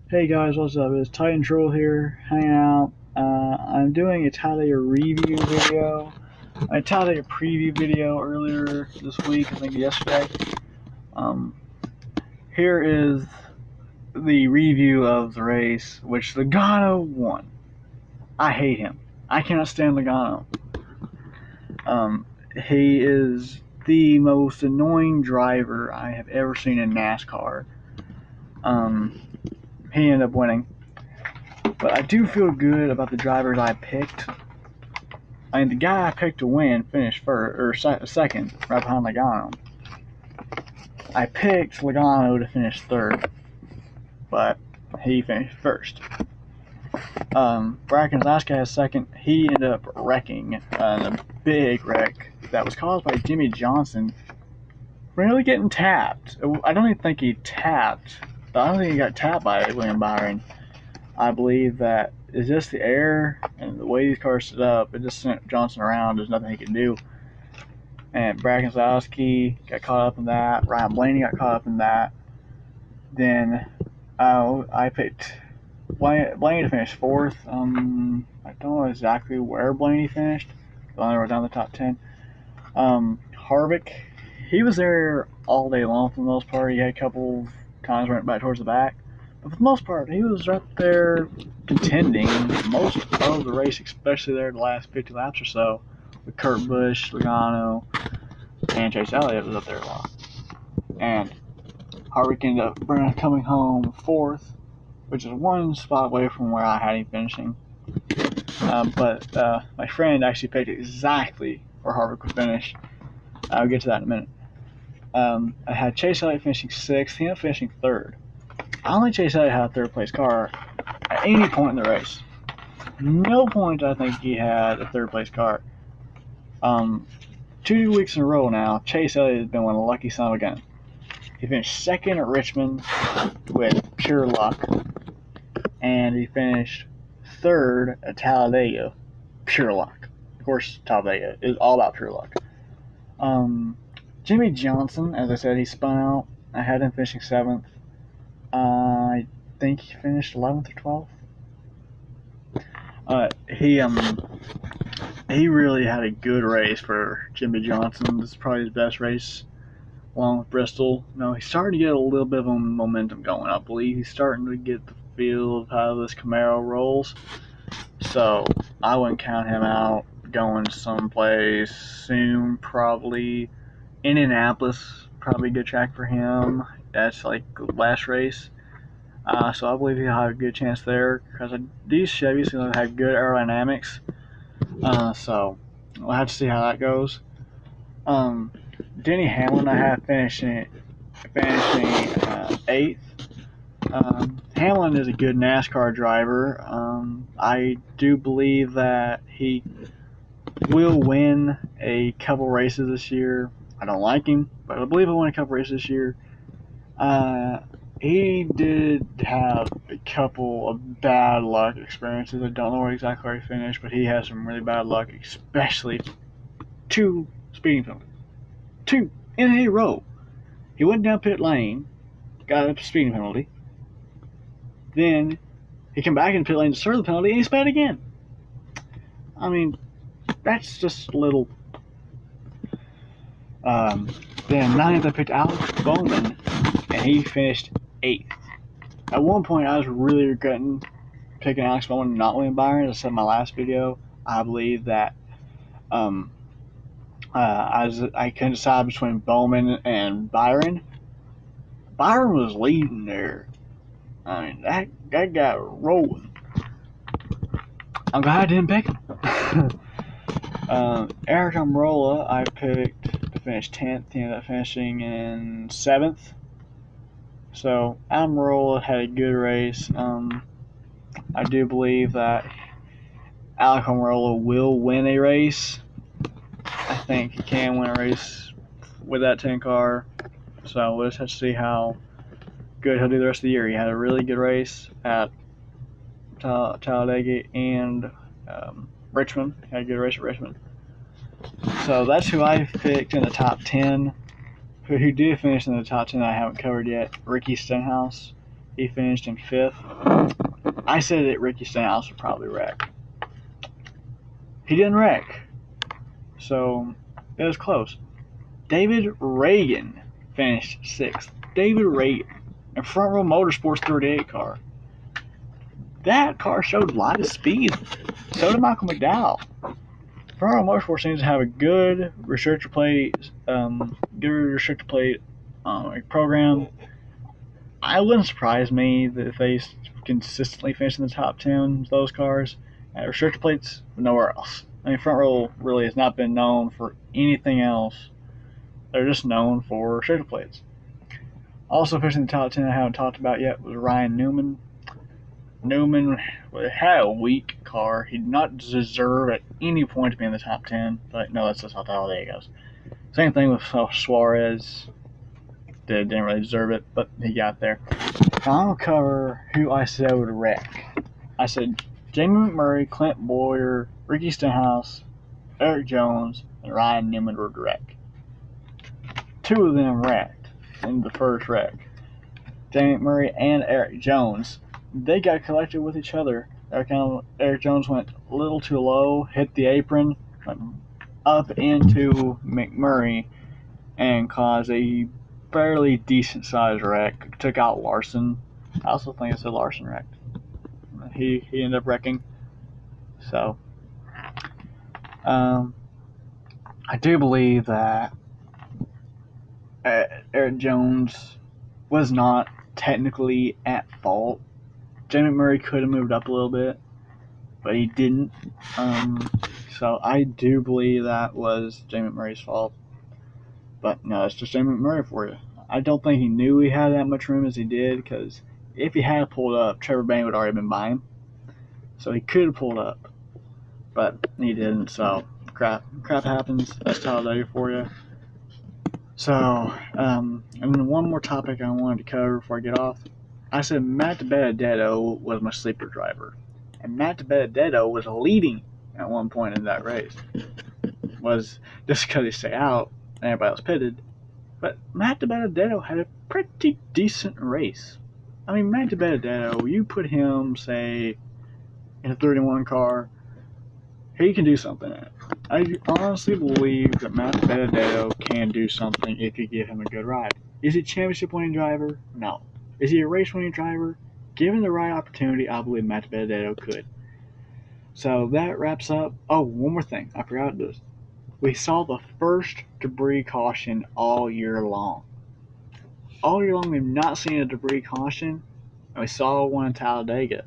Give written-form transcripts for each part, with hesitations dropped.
Hey guys, what's up? It's Titan Troll here, hanging out. I'm doing a Talladega review video, a Talladega preview video earlier this week, I think yesterday. Um, Here is the review of the race, which Logano won. I hate him. I cannot stand Logano. Um, he is the most annoying driver I have ever seen in NASCAR. He ended up winning. But I do feel good about the drivers I picked. I mean, the guy I picked to win finished first or second, right behind Logano. I picked Logano to finish third, but he finished first. Bracken's last guy second. He ended up wrecking in a big wreck that was caused by Jimmy Johnson really getting tapped. I don't even think he tapped. I don't think he got tapped by William Byron. I believe that it's just the air and the way these cars set up. It just sent Johnson around. There's nothing he can do. And Brad Keselowski got caught up in that. Ryan Blaney got caught up in that. Then I picked Blaney to finish fourth. I don't know exactly where Blaney finished. I only wrote down the top 10. Harvick, he was there all day long for the most part. He had a couple times went back towards the back. But for the most part, he was right there contending most of the race, especially there the last 50 laps or so, with Kurt Busch, Logano, and Chase Elliott was up there a lot. And Harvick ended up coming home fourth, which is one spot away from where I had him finishing. But my friend actually picked exactly where Harvick would finish. I'll get to that in a minute. I had Chase Elliott finishing sixth. He ended up finishing third. I only Chase Elliott had a third place car at any point in the race. No point I think he had a third place car. 2 weeks in a row now, Chase Elliott has been one lucky son of a gun. He finished second at Richmond with pure luck, and he finished third at Talladega, pure luck. Of course, Talladega is all about pure luck. Jimmy Johnson, as I said, he spun out. I had him finishing seventh. I think he finished 11th or 12th. He really had a good race for Jimmy Johnson. This is probably his best race, along with Bristol. He's starting to get a little bit of momentum going. I believe he's starting to get the feel of how this Camaro rolls. So I wouldn't count him out going someplace soon. Probably Indianapolis, probably a good track for him. That's like the last race. So I believe he'll have a good chance there because these Chevys have good aerodynamics. So we'll have to see how that goes. Denny Hamlin, I have finishing eighth. Hamlin is a good NASCAR driver. I do believe that he will win a couple races this year. I don't like him, but I believe he'll win a couple races this year. He did have a couple of bad luck experiences. I don't know exactly where he finished, but he had some really bad luck, especially 2 speeding penalties. 2 in a row. He went down pit lane, got a speeding penalty. Then he came back in pit lane to serve the penalty, and he sped again. I mean, that's just a little. Then ninth, I picked Alex Bowman, and he finished 8th. At one point, I was really regretting picking Alex Bowman and not William Byron. As I said in my last video, I believe that I couldn't decide between Bowman and Byron. Byron was leading there. I mean, that guy rolling. I'm glad I didn't pick him. Eric Almirola, I picked to finish 10th. He ended up finishing in 7th. So Almirola had a good race. I do believe that Alec Almirola will win a race. I think he can win a race with that 10 car. So we'll just have to see how good he'll do the rest of the year. He had a really good race at Talladega and Richmond. He had a good race at Richmond. So that's who I picked in the top 10. Who did finish in the top 10 I haven't covered yet. Ricky Stenhouse. He finished in 5th. I said that Ricky Stenhouse would probably wreck. He didn't wreck. So, it was close. David Reagan finished 6th. David Reagan, a Front Row Motorsports 38 car. That car showed a lot of speed. So did Michael McDowell. Front Row Motorsports seems to have a good restrictor plate, program. It wouldn't surprise me that if they consistently finish in the top 10, those cars, restrictor plates, nowhere else. I mean, Front Row really has not been known for anything else. They're just known for restrictor plates. Also finishing in the top 10 I haven't talked about yet was Ryan Newman. Newman had a weak car. He did not deserve at any point to be in the top 10, but no, that's just how Talladega goes. Same thing with Suarez. Didn't really deserve it, but he got there. Now I'll cover who I said would wreck. I said Jamie McMurray, Clint Boyer, Ricky Stenhouse, Eric Jones, and Ryan Newman would wreck. 2 of them wrecked in the first wreck. Jamie McMurray and Eric Jones. They got collected with each other. Eric Jones went a little too low, hit the apron, went up into McMurray, and caused a fairly decent sized wreck. Took out Larson. I also think it's a Larson wreck. He ended up wrecking. So, I do believe that Eric Jones was not technically at fault. Jamie Murray could have moved up a little bit, but he didn't. So I do believe that was Jamie Murray's fault. But no, it's just Jamie Murray for you. I don't think he knew he had that much room as he did, because if he had pulled up, Trevor Bayne would have already been by him. So he could have pulled up, but he didn't. So crap happens. That's Talladega for you. So, and then one more topic I wanted to cover before I get off. I said Matt Benedetto was my sleeper driver. And Matt Benedetto was leading at one point in that race. Was just because he stayed out and everybody else pitted. But Matt Benedetto had a pretty decent race. I mean, Matt Benedetto, you put him, say, in a 31 car, he can do something in it. I honestly believe that Matt Benedetto can do something if you give him a good ride. Is he a championship-winning driver? No. Is he a race-winning driver? Given the right opportunity, I believe Matt Benedetto could. So that wraps up. Oh, one more thing. I forgot this. We saw the first debris caution all year long. All year long, we've not seen a debris caution, and we saw one in Talladega.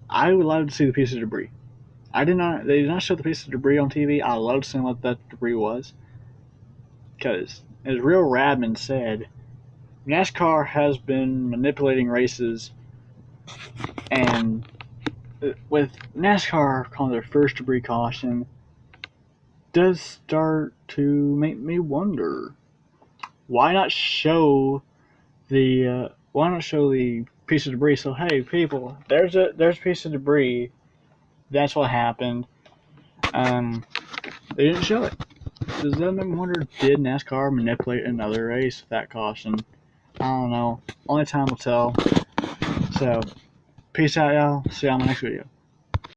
I would love to see the piece of debris. They did not show the piece of debris on TV. I love seeing what that debris was. Because, as Real Radman said, NASCAR has been manipulating races, and with NASCAR calling their first debris caution, does start to make me wonder, why not show the piece of debris? So hey, people, there's a piece of debris. That's what happened. They didn't show it. Does that make me wonder, did NASCAR manipulate another race with that caution? I don't know. Only time will tell. So, peace out, y'all. See you on the next video.